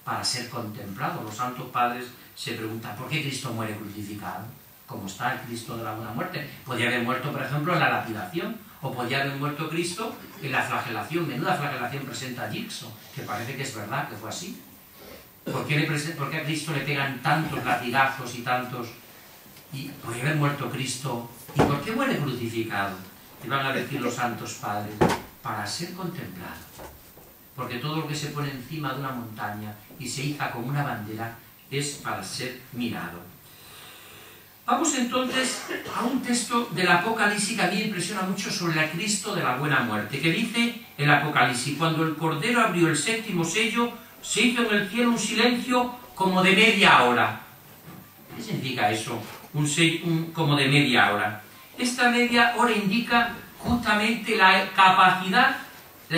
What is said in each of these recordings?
Para ser contemplado. Los santos padres se preguntan ¿por qué Cristo muere crucificado? ¿Cómo está el Cristo de la buena muerte? Podría haber muerto, por ejemplo, en la lapidación, o podría haber muerto Cristo en la flagelación. Menuda flagelación presenta Gilson, que parece que es verdad que fue así. ¿Por qué a Cristo le pegan tantos latigazos y tantos? Y podría haber muerto Cristo. ¿Y por qué muere crucificado? Y van a decir los santos padres, para ser contemplado. Porque todo lo que se pone encima de una montaña y se iza como una bandera es para ser mirado. Vamos entonces a un texto del Apocalipsis que a mí me impresiona mucho sobre el Cristo de la buena muerte, que dice el Apocalipsis: cuando el Cordero abrió el séptimo sello, se hizo en el cielo un silencio como de media hora. ¿Qué significa eso? Como de media hora. Esta media hora indica justamente la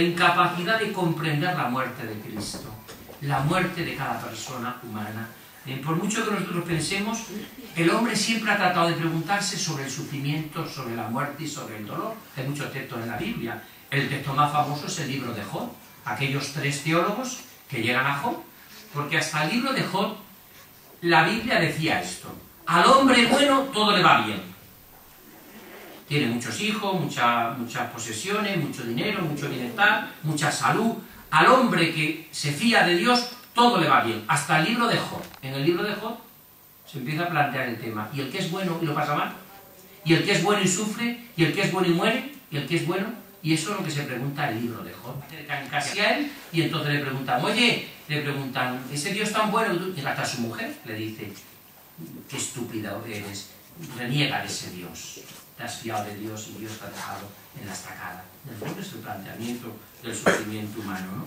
incapacidad de comprender la muerte de Cristo, la muerte de cada persona humana. Por mucho que nosotros pensemos, el hombre siempre ha tratado de preguntarse sobre el sufrimiento, sobre la muerte y sobre el dolor. Hay muchos textos en la Biblia. El texto más famoso es el libro de Job. Aquellos 3 teólogos que llegan a Job, porque hasta el libro de Job la Biblia decía esto: al hombre bueno todo le va bien. Tiene muchos hijos, muchas posesiones, mucho dinero, mucho bienestar, mucha salud. Al hombre que se fía de Dios, todo le va bien. Hasta el libro de Job. En el libro de Job se empieza a plantear el tema. ¿Y el que es bueno y lo pasa mal? ¿Y el que es bueno y sufre? ¿Y el que es bueno y muere? ¿Y el que es bueno? Y eso es lo que se pregunta el libro de Job. Acercan casi a él y entonces le preguntan, oye, ese Dios tan bueno, y hasta su mujer le dice, qué estúpida eres, reniega de ese Dios. Te has fiado de Dios y Dios te ha dejado en la estacada. Es el planteamiento del sufrimiento humano, ¿no?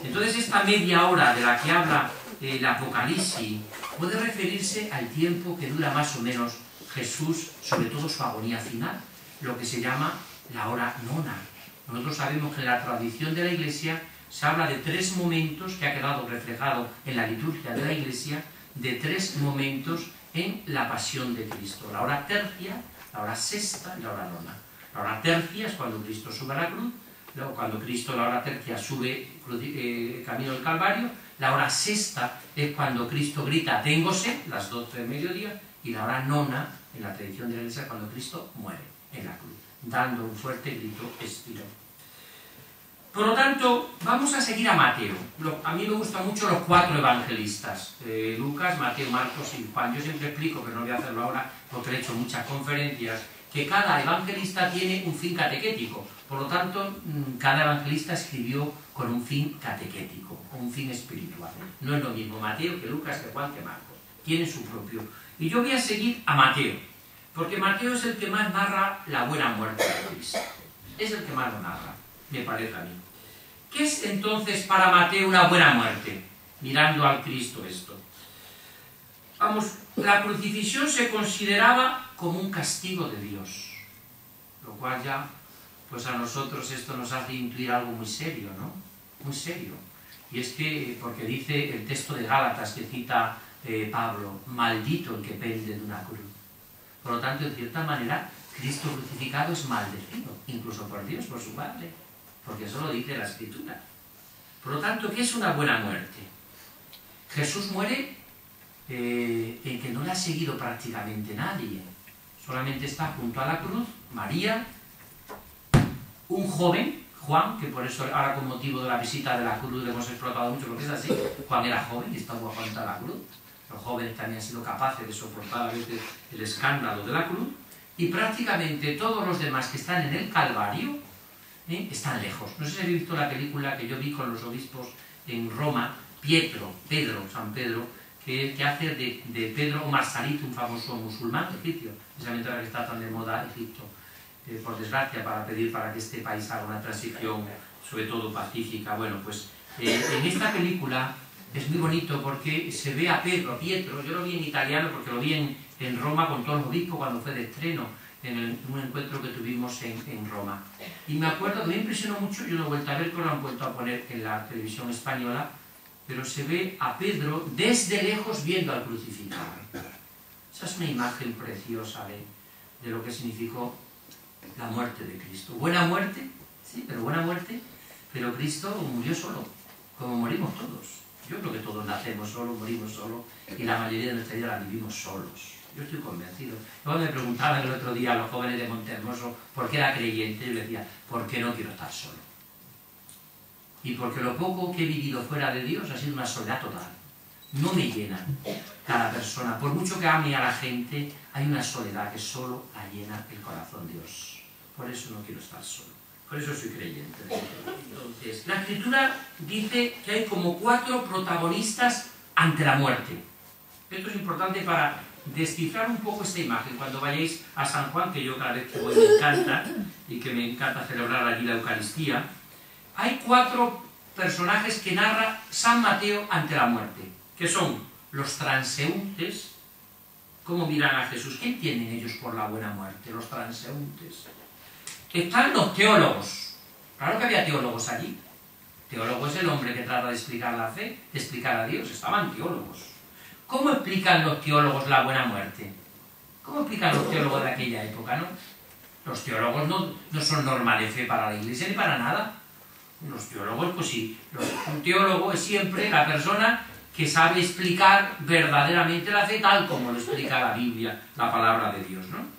Entonces esta media hora de la que habla el Apocalipsis puede referirse al tiempo que dura más o menos Jesús, sobre todo su agonía final, lo que se llama la hora nona. Nosotros sabemos que en la tradición de la Iglesia se habla de 3 momentos, que ha quedado reflejado en la liturgia de la Iglesia, de 3 momentos en la pasión de Cristo: la hora tercia, la hora sexta y la hora nona. La hora tercia es cuando Cristo sube a la cruz, luego cuando Cristo, la hora tercia, sube camino del Calvario. La hora sexta es cuando Cristo grita, tengo sed, las 12 del mediodía, y la hora nona, en la tradición de la Iglesia, es cuando Cristo muere en la cruz, dando un fuerte grito, expiró. Por lo tanto, vamos a seguir a Mateo. A mí me gustan mucho los 4 evangelistas, Lucas, Mateo, Marcos y Juan. Yo siempre explico, pero no voy a hacerlo ahora porque he hecho muchas conferencias, que cada evangelista tiene un fin catequético. Por lo tanto, cada evangelista escribió con un fin catequético, un fin espiritual. No es lo mismo Mateo que Lucas, que Juan, que Marcos. Tiene su propio. Y yo voy a seguir a Mateo, porque Mateo es el que más narra la buena muerte de Cristo. Es el que más lo narra, me parece a mí. ¿Qué es entonces para Mateo una buena muerte? Mirando al Cristo esto. Vamos, la crucifixión se consideraba como un castigo de Dios, lo cual ya, pues a nosotros esto nos hace intuir algo muy serio, ¿no? Muy serio. Y es que, porque dice el texto de Gálatas que cita Pablo, maldito el que pende de una cruz. Por lo tanto, de cierta manera, Cristo crucificado es maldecido, incluso por Dios, por su Padre, porque eso lo dice la Escritura. Por lo tanto, ¿qué es una buena muerte? Jesús muere en que no le ha seguido prácticamente nadie. Solamente está junto a la cruz María, un joven, Juan, que por eso ahora con motivo de la visita de la cruz le hemos explotado mucho, porque es así. Juan era joven y estaba junto a la cruz. Los jóvenes también han sido capaces de soportar a veces el escándalo de la cruz. Y prácticamente todos los demás que están en el Calvario están lejos. No sé si habéis visto la película que yo vi con los obispos en Roma, San Pedro, que hace de Pedro Omar Said, un famoso musulmán egipcio, precisamente ahora que está tan de moda Egipto, por desgracia, para pedir para que este país haga una transición, sobre todo pacífica. Bueno, pues en esta película es muy bonito porque se ve a Pietro, yo lo vi en italiano porque lo vi en Roma con todos los obispos cuando fue de estreno, en un encuentro que tuvimos en Roma. Y me acuerdo que me impresionó mucho, yo lo he vuelto a ver, pero lo han vuelto a poner en la televisión española, pero se ve a Pedro desde lejos viendo al crucificado. Esa es una imagen preciosa de lo que significó la muerte de Cristo. Buena muerte, sí, pero buena muerte, pero Cristo murió solo, como morimos todos. Yo creo que todos nacemos solos, morimos solos, y la mayoría de nuestra vida la vivimos solos. Yo estoy convencido. Luego me preguntaban el otro día a los jóvenes de Montehermoso por qué era creyente. Yo les decía, ¿por qué no quiero estar solo? Y porque lo poco que he vivido fuera de Dios ha sido una soledad total. No me llena cada persona. Por mucho que ame a la gente, hay una soledad que solo la llena el corazón de Dios. Por eso no quiero estar solo. Por eso soy creyente. Entonces, la Escritura dice que hay como 4 protagonistas ante la muerte. Esto es importante para descifrar un poco esta imagen. Cuando vayáis a San Juan, que yo cada vez que voy me encanta, y que me encanta celebrar allí la Eucaristía, hay 4 personajes que narra San Mateo ante la muerte, que son los transeúntes. ¿Cómo miran a Jesús? ¿Qué entienden ellos por la buena muerte? Los transeúntes. Están los teólogos. Claro que había teólogos allí. Teólogo es el hombre que trata de explicar la fe, de explicar a Dios. Estaban teólogos. ¿Cómo explican los teólogos la buena muerte? ¿Cómo explican los teólogos de aquella época, no? Los teólogos no son norma de fe para la Iglesia ni para nada. Los teólogos, pues sí. Un teólogo es siempre la persona que sabe explicar verdaderamente la fe tal como lo explica la Biblia, la palabra de Dios, ¿no?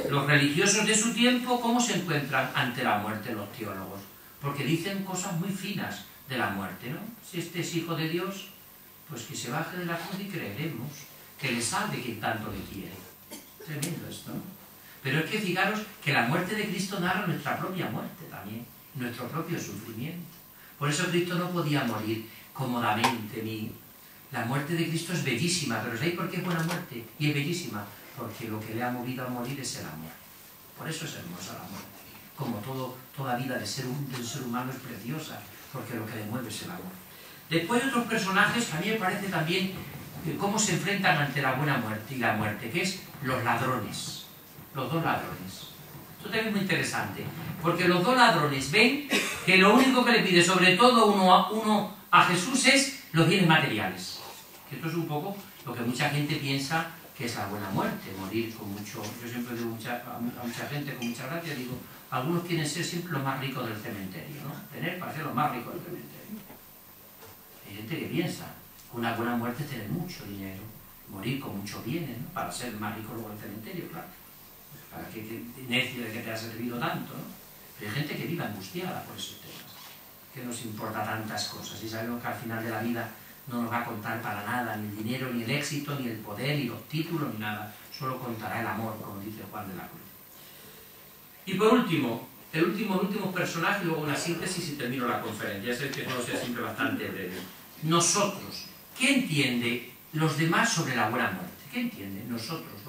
Los religiosos de su tiempo, ¿cómo se encuentran ante la muerte los teólogos? Porque dicen cosas muy finas de la muerte, ¿no? Si este es hijo de Dios, pues que se baje de la cruz y creeremos, que le salve quien tanto le quiere. Tremendo esto, ¿no? Pero es que fijaros que la muerte de Cristo narra nuestra propia muerte también, nuestro propio sufrimiento. Por eso Cristo no podía morir cómodamente. La muerte de Cristo es bellísima, pero ¿sabéis por qué es buena muerte? Y es bellísima, porque lo que le ha movido a morir es el amor. Por eso es hermosa la muerte. Como toda vida del ser humano es preciosa, porque lo que le mueve es el amor. Después hay otros personajes que a mí me parece también cómo se enfrentan ante la buena muerte y la muerte, que es los ladrones. Los 2 ladrones. Esto también es muy interesante, porque los 2 ladrones ven que lo único que le pide, sobre todo uno a Jesús, es los bienes materiales. Que esto es un poco lo que mucha gente piensa que es la buena muerte, morir con mucho... Yo siempre digo a mucha gente con mucha gracia, digo, algunos quieren ser siempre los más ricos del cementerio, ¿no? Tener para ser los más ricos del cementerio. Hay gente que piensa que una buena muerte es tener mucho dinero, morir con muchos bienes, ¿no? Para ser más rico luego del cementerio, claro. Para que necio de que te ha servido tanto, ¿no? Pero hay gente que vive angustiada por esos temas, que nos importa tantas cosas, y sabemos que al final de la vida no nos va a contar para nada, ni el dinero, ni el éxito, ni el poder, ni los títulos, ni nada. Solo contará el amor, como dice Juan de la Cruz. Y por último, el último personaje, luego una síntesis y termino la conferencia. Ya sé que todo sea siempre bastante breve. Nosotros, ¿qué entiende los demás sobre la buena muerte? ¿Qué entienden nosotros,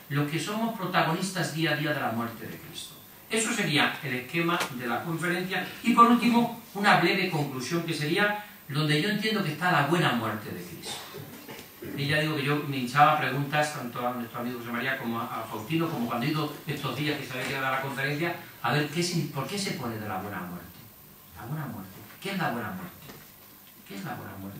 los que somos protagonistas día a día de la muerte de Cristo? Eso sería el esquema de la conferencia. Y por último, una breve conclusión que sería donde yo entiendo que está la buena muerte de Cristo. Y ya digo que yo me hinchaba preguntas tanto a nuestro amigo José María como a Faustino, como cuando he ido estos días que sabía que iba a dar la conferencia, a ver por qué se pone de la buena muerte. La buena muerte. ¿Qué es la buena muerte? ¿Qué es la buena muerte?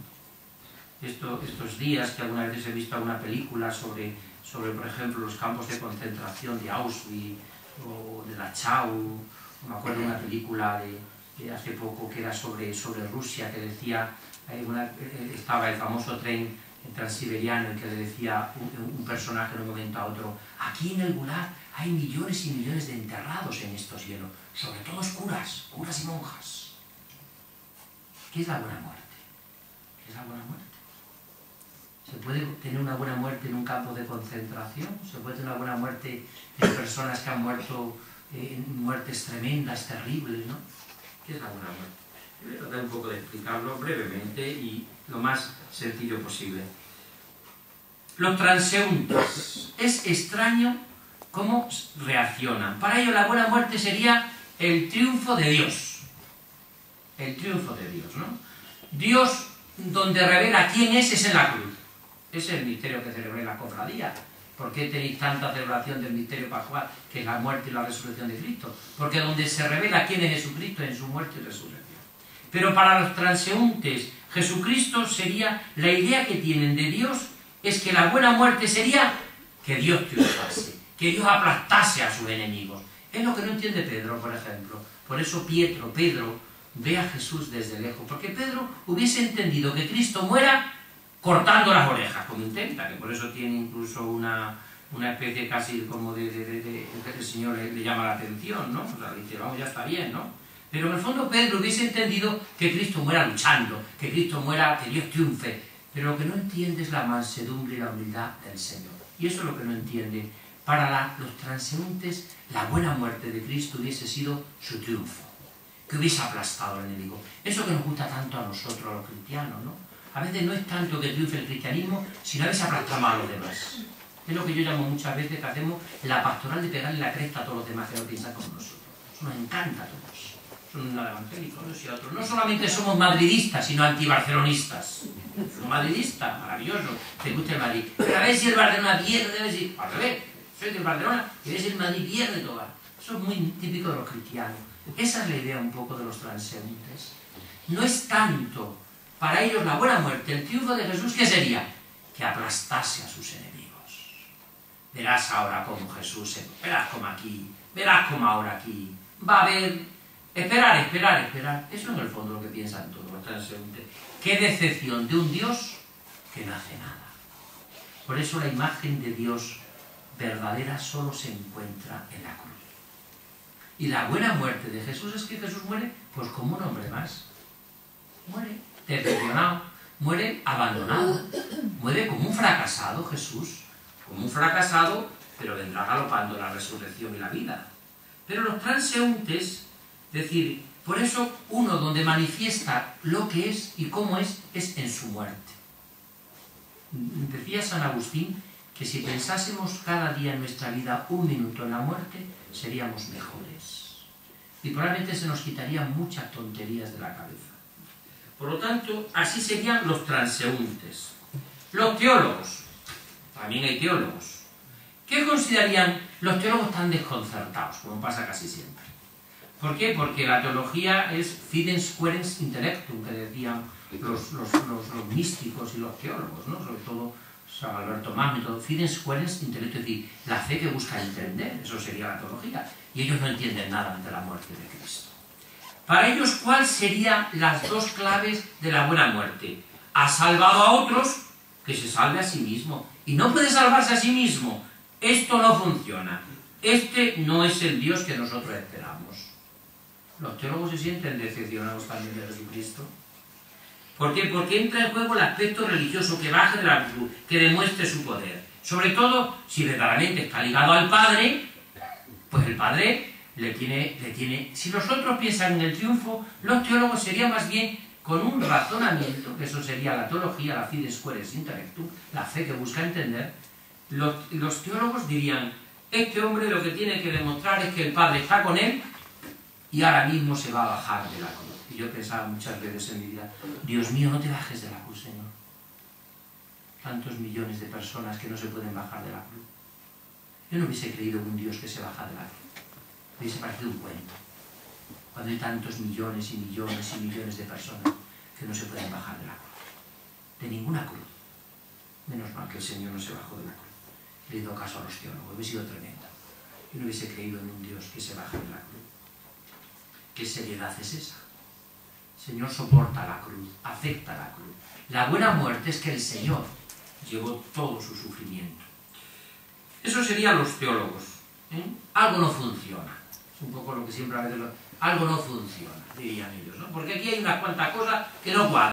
Estos días que alguna vez he visto alguna película sobre, por ejemplo, los campos de concentración de Auschwitz o de Dachau, me acuerdo de una película de hace poco que era sobre Rusia, que decía, estaba el famoso tren transiberiano, y que le decía un personaje en un momento a otro, aquí en el Gulag hay millones y millones de enterrados en estos hielos, sobre todo curas y monjas. ¿Qué es la buena muerte? ¿Qué es la buena muerte? ¿Se puede tener una buena muerte en un campo de concentración? ¿Se puede tener una buena muerte en personas que han muerto muertes tremendas, terribles, ¿no? ¿Qué es la buena muerte? Voy a tratar un poco de explicarlo brevemente y lo más sencillo posible. Los transeúntes. Es extraño cómo reaccionan. Para ellos la buena muerte sería el triunfo de Dios. El triunfo de Dios, ¿no? Dios, donde revela quién es en la cruz. Ese es el misterio que celebré en la cofradía. ¿Por qué tenéis tanta celebración del misterio pascual, que es la muerte y la resurrección de Cristo? Porque donde se revela quién es Jesucristo, en su muerte y resurrección. Pero para los transeúntes, Jesucristo sería, la idea que tienen de Dios es que la buena muerte sería que Dios triunfase, que Dios aplastase a sus enemigos. Es lo que no entiende Pedro, por ejemplo. Por eso Pedro ve a Jesús desde lejos, porque Pedro hubiese entendido que Cristo muera cortando las orejas, como intenta, que por eso tiene incluso una especie casi como de que el Señor le llama la atención, ¿no? O sea, dice, vamos, ya está bien, ¿no? Pero en el fondo Pedro hubiese entendido que Cristo muera luchando, que Cristo muera, que Dios triunfe. Pero lo que no entiende es la mansedumbre y la humildad del Señor. Y eso es lo que no entiende. Para los transeúntes, la buena muerte de Cristo hubiese sido su triunfo, que hubiese aplastado al enemigo. Eso que nos gusta tanto a nosotros, a los cristianos, ¿no? A veces no es tanto que triunfe el cristianismo, sino a veces aplastar a los demás. Es lo que yo llamo muchas veces que hacemos la pastoral de pegarle la cresta a todos los demás que no piensan como nosotros. Eso nos encanta a todos. Son nada evangélicos, unos y otros. No solamente somos madridistas, sino antibarcelonistas. Soy madridista, maravilloso, te gusta el Madrid. Pero a ver si el Barcelona pierde, a ver si... Al revés, soy del Barcelona y a ver si el Madrid pierde toda. Eso es muy típico de los cristianos. Esa es la idea un poco de los transeúntes. No es tanto para ellos la buena muerte, el triunfo de Jesús, ¿qué sería? Que aplastase a sus enemigos. Verás ahora cómo Jesús, verás como aquí, verás como ahora aquí. Va a haber... Esperar. Eso es en el fondo lo que piensan todos los transeúntes. Qué decepción de un Dios que no hace nada. Por eso la imagen de Dios verdadera solo se encuentra en la cruz. Y la buena muerte de Jesús es que Jesús muere pues como un hombre más. Muere decepcionado, muere abandonado, muere como un fracasado Jesús. Como un fracasado, pero vendrá galopando la resurrección y la vida. Pero los transeúntes... Es decir, por eso uno donde manifiesta lo que es y cómo es en su muerte. Decía San Agustín que si pensásemos cada día en nuestra vida un minuto en la muerte, seríamos mejores. Y probablemente se nos quitarían muchas tonterías de la cabeza. Por lo tanto, así serían los transeúntes. Los teólogos, también hay teólogos. ¿Qué considerarían los teólogos tan desconcertados, como pasa casi siempre? ¿Por qué? Porque la teología es fidens querens intellectum, que decían los místicos y los teólogos, ¿no? Sobre todo San Alberto Magno, fidens querens intellectum, es decir, la fe que busca entender, eso sería la teología. Y ellos no entienden nada ante la muerte de Cristo. Para ellos, ¿cuáles serían las dos claves de la buena muerte? Ha salvado a otros, que se salve a sí mismo. Y no puede salvarse a sí mismo. Esto no funciona. Este no es el Dios que nosotros esperamos. Los teólogos se sienten decepcionados también de Jesucristo. ¿Por qué? Porque entra en juego el aspecto religioso que baje de la cruz, que demuestre su poder. Sobre todo, si verdaderamente está ligado al Padre, pues el Padre le tiene... Si los otros piensan en el triunfo, los teólogos serían más bien con un razonamiento, que eso sería la teología, la fides querens intellectum, la fe que busca entender. Los teólogos dirían, este hombre lo que tiene que demostrar es que el Padre está con él y ahora mismo se va a bajar de la cruz. Y yo pensaba muchas veces en mi vida, Dios mío, no te bajes de la cruz, Señor. Tantos millones de personas que no se pueden bajar de la cruz. Yo no hubiese creído en un Dios que se baja de la cruz. Me hubiese parecido un cuento. Cuando hay tantos millones y millones y millones de personas que no se pueden bajar de la cruz. De ninguna cruz. Menos mal que el Señor no se bajó de la cruz. Le hizo caso a los teólogos. Hubiese sido tremendo. Yo no hubiese creído en un Dios que se baja de la cruz. ¿Qué seriedad es esa? El Señor soporta la cruz, acepta la cruz. La buena muerte es que el Señor llevó todo su sufrimiento. Eso serían los teólogos. Algo no funciona. Es un poco lo que siempre a veces... Algo no funciona, dirían ellos, ¿no? Porque aquí hay unas cuantas cosas que no cuadran.